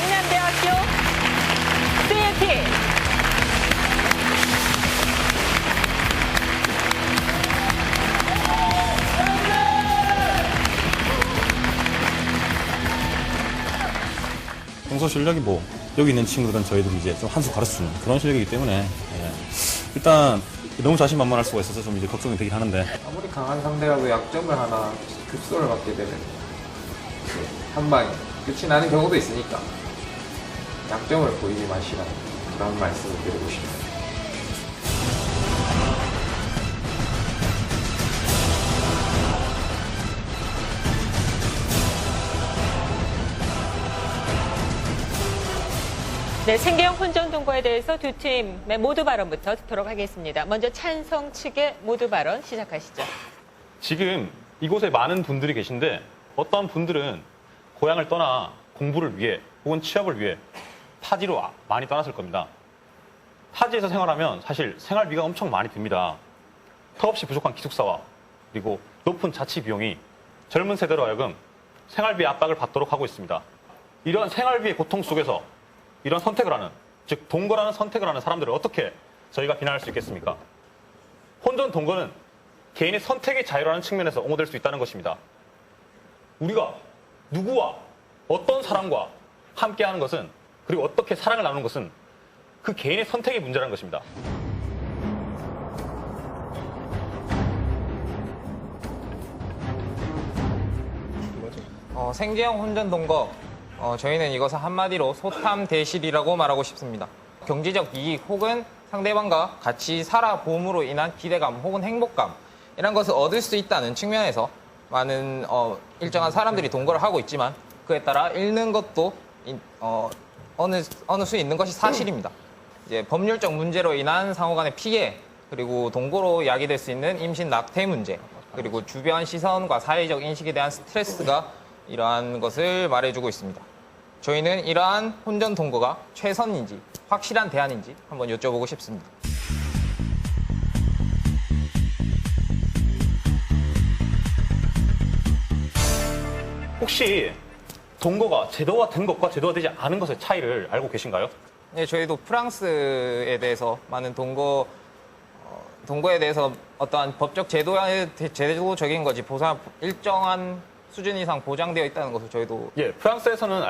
경남대학교 CLP. 평소 실력이 뭐 여기 있는 친구들은 저희들이 이제 좀 한 수 가르치는 그런 실력이기 때문에 일단 너무 자신만만할 수가 있어서 좀 이제 걱정이 되긴 하는데 아무리 강한 상대라도 약점을 하나 급소를 받게 되면 한 방에 끝이 나는 경우도 있으니까 약점을 보이지 마시라는 그런 말씀을 드리고 싶습니다. 네, 생계형 혼전 동거에 대해서 두 팀의 모두 발언부터 듣도록 하겠습니다. 먼저 찬성 측의 모두 발언 시작하시죠. 지금 이곳에 많은 분들이 계신데 어떤 분들은 고향을 떠나 공부를 위해 혹은 취업을 위해 타지로 많이 떠났을 겁니다. 타지에서 생활하면 사실 생활비가 엄청 많이 듭니다. 턱없이 부족한 기숙사와 그리고 높은 자취 비용이 젊은 세대로 하여금 생활비 압박을 받도록 하고 있습니다. 이런 생활비의 고통 속에서 이런 선택을 하는, 즉 동거라는 선택을 하는 사람들을 어떻게 저희가 비난할 수 있겠습니까? 혼전 동거는 개인의 선택의 자유라는 측면에서 옹호될 수 있다는 것입니다. 우리가 누구와 어떤 사람과 함께하는 것은 그리고 어떻게 사랑을 나누는 것은 그 개인의 선택의 문제라는 것입니다. 생계형 혼전 동거 저희는 이것을 한마디로 소탐대실이라고 말하고 싶습니다. 경제적 이익 혹은 상대방과 같이 살아봄으로 인한 기대감 혹은 행복감 이런 것을 얻을 수 있다는 측면에서 많은 일정한 사람들이 동거를 하고 있지만 그에 따라 잃는 것도 어느 수 있는 것이 사실입니다. 이제 법률적 문제로 인한 상호간의 피해 그리고 동거로 야기될 수 있는 임신 낙태 문제 그리고 주변 시선과 사회적 인식에 대한 스트레스가 이러한 것을 말해주고 있습니다. 저희는 이러한 혼전 동거가 최선인지 확실한 대안인지 한번 여쭤보고 싶습니다. 혹시 동거가 제도화된 것과 제도화되지 않은 것의 차이를 알고 계신가요? 네, 저희도 프랑스에 대해서 많은 동거에 대해서 어떠한 법적 제도적인 것이 일정한 수준 이상 보장되어 있다는 것을 저희도 프랑스에서는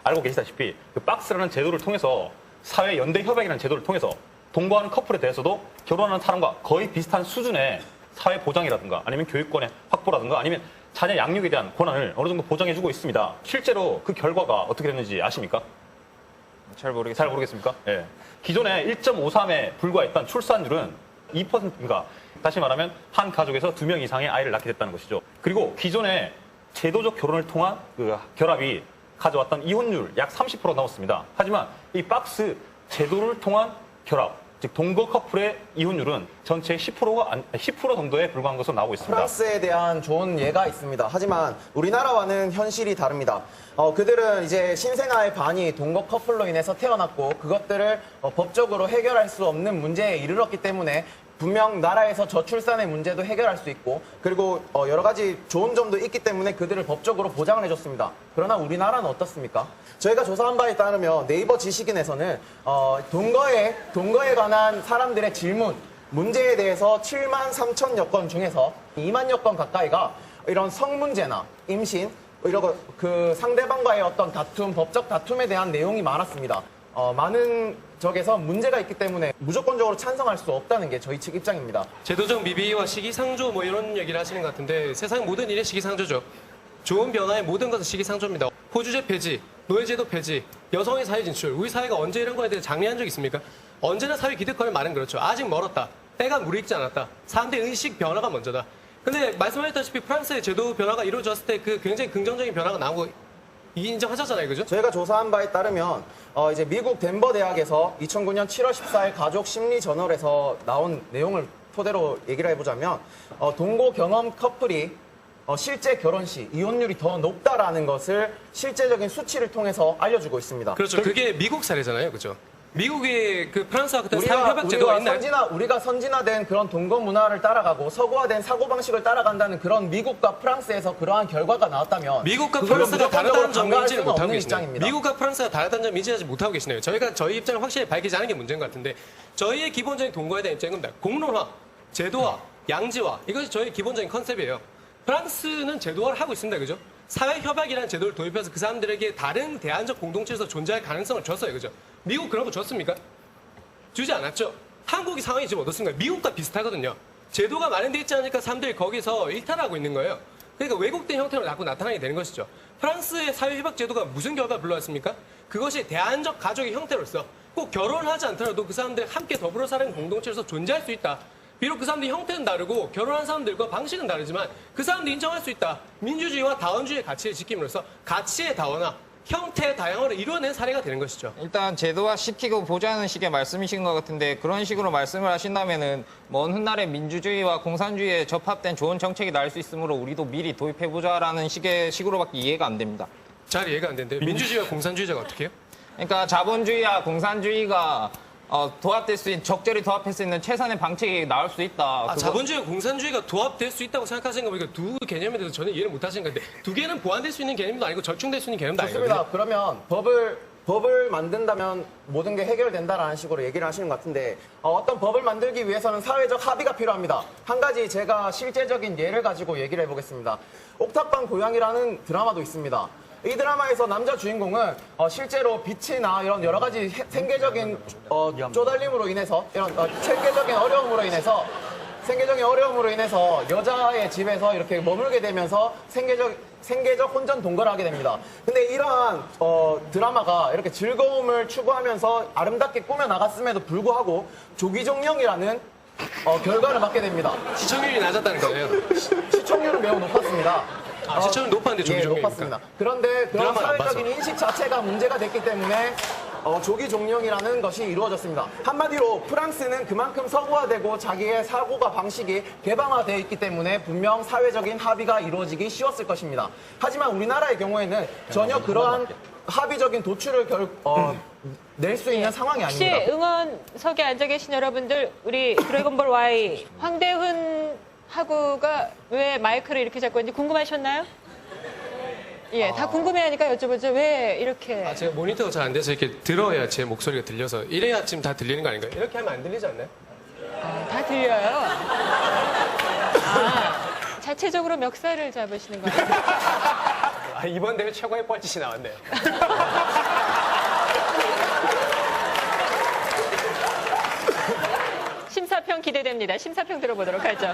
알고 계시다시피 그 박스라는 제도를 통해서 사회 연대 협약이라는 제도를 통해서 동거하는 커플에 대해서도 결혼하는 사람과 거의 비슷한 수준의 사회 보장이라든가 아니면 교육권의 확보라든가 아니면 자녀 양육에 대한 권한을 어느 정도 보장해주고 있습니다. 실제로 그 결과가 어떻게 됐는지 아십니까? 잘 잘 모르겠습니까? 예. 기존에 1.53에 불과했던 출산율은 2%인가 다시 말하면 한 가족에서 2명 이상의 아이를 낳게 됐다는 것이죠. 그리고 기존에 제도적 결혼을 통한 그 결합이 가져왔던 이혼율 약 30% 넘었습니다. 하지만 이 박스 제도를 통한 결합, 즉 동거 커플의 이혼율은 전체의 10% 정도에 불과한 것으로 나오고 있습니다. 프랑스에 대한 좋은 예가 있습니다. 하지만 우리나라와는 현실이 다릅니다. 그들은 이제 신생아의 반이 동거 커플로 인해서 태어났고 그것들을 법적으로 해결할 수 없는 문제에 이르렀기 때문에 분명 나라에서 저출산의 문제도 해결할 수 있고 그리고 여러 가지 좋은 점도 있기 때문에 그들을 법적으로 보장을 해줬습니다. 그러나 우리나라는 어떻습니까? 저희가 조사한 바에 따르면 네이버 지식인에서는 동거에 관한 사람들의 질문, 문제에 대해서 7만 3천여 건 중에서 2만여 건 가까이가 이런 성문제나 임신, 이런 그 상대방과의 어떤 다툼, 법적 다툼에 대한 내용이 많았습니다. 많은 적에서 문제가 있기 때문에 무조건적으로 찬성할 수 없다는 게 저희 측 입장입니다. 제도적 미비와 시기상조 뭐 이런 얘기를 하시는 것 같은데 세상 모든 일이 시기상조죠. 좋은 변화의 모든 것은 시기상조입니다. 호주제 폐지, 노예제도 폐지, 여성의 사회 진출. 우리 사회가 언제 이런 거에 대해 장려한 적 있습니까? 언제나 사회 기득권을 말은 그렇죠. 아직 멀었다. 때가 무르익지 않았다. 사람들의 의식 변화가 먼저다. 근데 말씀하셨다시피 프랑스의 제도 변화가 이루어졌을 때 그 굉장히 긍정적인 변화가 나오고 인정하셨잖아요, 그죠? 저희가 조사한 바에 따르면 이제 미국 덴버 대학에서 2009년 7월 14일 가족 심리 저널에서 나온 내용을 토대로 얘기를 해보자면 동거 경험 커플이 실제 결혼 시 이혼율이 더 높다라는 것을 실제적인 수치를 통해서 알려주고 있습니다. 그렇죠. 그게 미국 사례잖아요, 그죠? 미국의 그 프랑스와 같은 사회 협약 제도가 있나요? 우리가 선진화된 그런 동거 문화를 따라가고 서구화된 사고 방식을 따라간다는 그런 미국과 프랑스에서 그러한 결과가 나왔다면 미국과 그걸 프랑스가 다르다는 점을 무조건적으로 인지를 강요할 못하고 수는 없는 계시네요. 입장입니다. 미국과 프랑스가 다르다는 점을 인지하지 못하고 계시네요. 저희가 저희 입장을 확실히 밝히지 않은 게 문제인 것 같은데 저희의 기본적인 동거에 대한 입장인 겁니다. 공론화, 제도화, 양지화 이것이 저희의 기본적인 컨셉이에요. 프랑스는 제도화를 하고 있습니다. 그죠? 사회협약이라는 제도를 도입해서 그 사람들에게 다른 대안적 공동체에서 존재할 가능성을 줬어요. 그죠? 미국 그런 거 줬습니까? 주지 않았죠. 한국이 상황이 지금 어떻습니까? 미국과 비슷하거든요. 제도가 마련되어 있지 않으니까 사람들이 거기서 일탈하고 있는 거예요. 그러니까 왜곡된 형태로 자꾸 나타나게 되는 것이죠. 프랑스의 사회협약 제도가 무슨 결과를 불러왔습니까? 그것이 대안적 가족의 형태로서 꼭 결혼을 하지 않더라도 그 사람들이 함께 더불어 사는 공동체에서 존재할 수 있다. 비록 그 사람들 형태는 다르고 결혼한 사람들과 방식은 다르지만 그 사람도 인정할 수 있다. 민주주의와 다원주의의 가치를 지킴으로써 가치의 다원화, 형태의 다양화를 이루어낸 사례가 되는 것이죠. 일단 제도화 시키고 보자는 식의 말씀이신 것 같은데 그런 식으로 말씀을 하신다면은 먼 훗날에 민주주의와 공산주의에 접합된 좋은 정책이 나올 수 있으므로 우리도 미리 도입해보자라는 식으로밖에 이해가 안 됩니다. 잘 이해가 안 되는데 민주주의와 공산주의자가 어떻게 해요? 그러니까 자본주의와 공산주의가 도합될 수 있는 적절히 도합할 수 있는 최선의 방책이 나올 수 있다. 자본주의와 공산주의가 도합될 수 있다고 생각하시는 거 보니까 두 개념에 대해서 전혀 이해를 못 하시는 건데 두 개는 보완될 수 있는 개념도 아니고 절충될 수 있는 개념도 아니거든요. 좋습니다. 그러면 법을 만든다면 모든 게 해결된다라는 식으로 얘기를 하시는 것 같은데 어떤 법을 만들기 위해서는 사회적 합의가 필요합니다. 한 가지 제가 실제적인 예를 가지고 얘기를 해보겠습니다. 옥탑방 고양이라는 드라마도 있습니다. 이 드라마에서 남자 주인공은 실제로 빛이나 이런 여러 가지 생계적인 쪼달림으로 인해서 이런 생계적인 어려움으로 인해서 여자의 집에서 이렇게 머물게 되면서 생계적 혼전 동거를 하게 됩니다. 근데 이러한 드라마가 이렇게 즐거움을 추구하면서 아름답게 꾸며 나갔음에도 불구하고 조기종령이라는 결과를 맞게 됩니다. 시청률이 낮았다는 거예요. 시청률은 매우 높았습니다. 시청률 높았는데 조기종령이니까. 높았습니다. 그런데 그런 드라마는 안 사회적인 봐서. 인식 자체가 문제가 됐기 때문에 조기 종령이라는 것이 이루어졌습니다. 한마디로 프랑스는 그만큼 서구화되고 자기의 사고가 방식이 개방화되어 있기 때문에 분명 사회적인 합의가 이루어지기 쉬웠을 것입니다. 하지만 우리나라의 경우에는 전혀 그러한 합의적인 도출을 낼 수 있는 상황이 혹시 아닙니다. 응원석에 앉아 계신 여러분들 우리 드래곤볼 Y 황대훈 하구가 왜 마이크를 이렇게 잡고 있는지 궁금하셨나요? 예, 다 궁금해하니까 여쭤보죠. 왜 이렇게? 제가 모니터가 잘 안 돼서 이렇게 들어야 제 목소리가 들려서 이래야 지금 다 들리는 거 아닌가요? 이렇게 하면 안 들리지 않나요? 다 들려요. 자체적으로 멱살을 잡으시는 거예요. 이번 대회 최고의 뻘짓이 나왔네요. 심사평 기대됩니다. 심사평 들어보도록 하죠.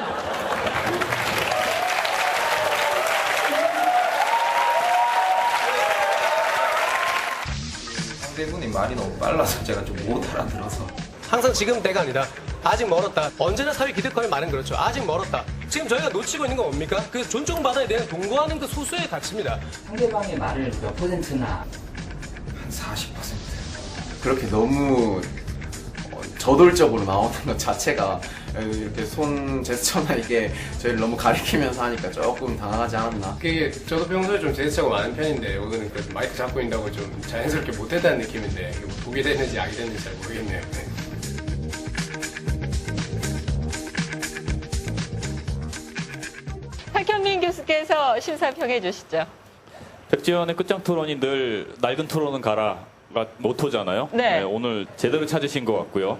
상대분이 말이 너무 빨라서 제가 좀 못 알아들어서. 항상 지금 때가 아니다. 아직 멀었다. 언제나 사회 기득권이 많은 그렇죠. 아직 멀었다. 지금 저희가 놓치고 있는 건 뭡니까? 그 존중받아야 되는 동거하는 그 소수의 가치입니다. 상대방의 말을 몇 %나 한 40%. 그렇게 너무 저돌적으로 나오는 것 자체가 이렇게 손 제스처나 이게 저희를 너무 가리키면서 하니까 조금 당황하지 않았나. 그게 저도 평소에 좀 제스처가 많은 편인데 오늘은 그래도 마이크 잡고 있다고 좀 자연스럽게 못했다는 느낌인데 이게 뭐 독이 됐는지 악이 됐는지 잘 모르겠네요. 네. 박현민 교수께서 심사평해 주시죠. 백지연의 끝장 토론이 늘 낡은 토론은 가라가 모토잖아요. 네. 오늘 제대로 찾으신 것 같고요.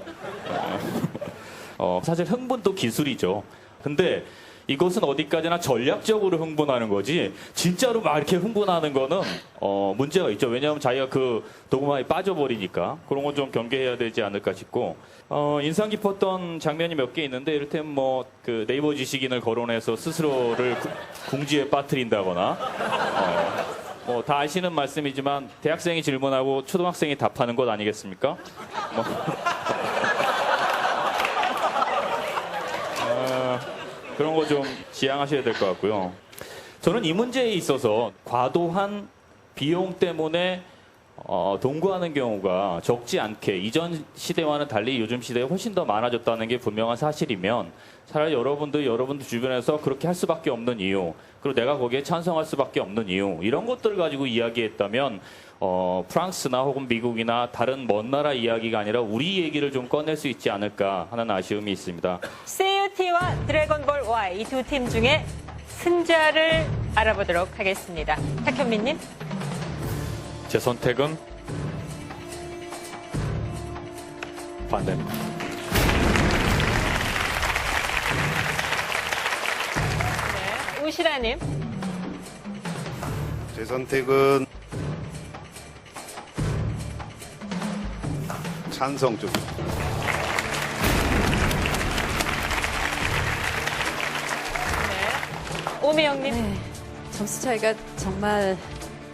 사실 흥분도 기술이죠. 근데 이것은 어디까지나 전략적으로 흥분하는 거지 진짜로 막 이렇게 흥분하는 거는 문제가 있죠. 왜냐하면 자기가 그 도구마에 빠져버리니까 그런 건 좀 경계해야 되지 않을까 싶고 인상 깊었던 장면이 몇 개 있는데 이를테면 뭐 그 네이버 지식인을 거론해서 스스로를 궁지에 빠뜨린다거나 뭐 다 아시는 말씀이지만 대학생이 질문하고 초등학생이 답하는 것 아니겠습니까? 그런 거 좀 지양하셔야 될 것 같고요. 저는 이 문제에 있어서 과도한 비용 때문에 동거하는 경우가 적지 않게 이전 시대와는 달리 요즘 시대에 훨씬 더 많아졌다는 게 분명한 사실이면 차라리 여러분들 주변에서 그렇게 할 수밖에 없는 이유 그리고 내가 거기에 찬성할 수밖에 없는 이유 이런 것들을 가지고 이야기했다면 프랑스나 혹은 미국이나 다른 먼 나라 이야기가 아니라 우리 얘기를 좀 꺼낼 수 있지 않을까 하는 아쉬움이 있습니다. CUT와 드래곤볼 Y 이 두 팀 중에 승자를 알아보도록 하겠습니다. 탁현민님. 제 선택은 반대입니다. 네, 우시라님. 제 선택은 찬성 쪽. 네. 오미영님. 네, 점수 차이가 정말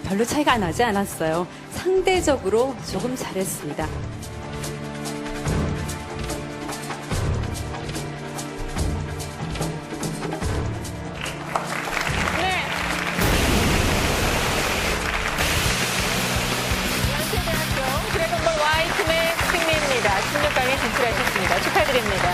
별로 차이가 나지 않았어요. 상대적으로 조금 잘했습니다. 네. 연세대학교 드래곤볼 Y팀의 승리입니다. 16강에 진출하셨습니다. 축하드립니다.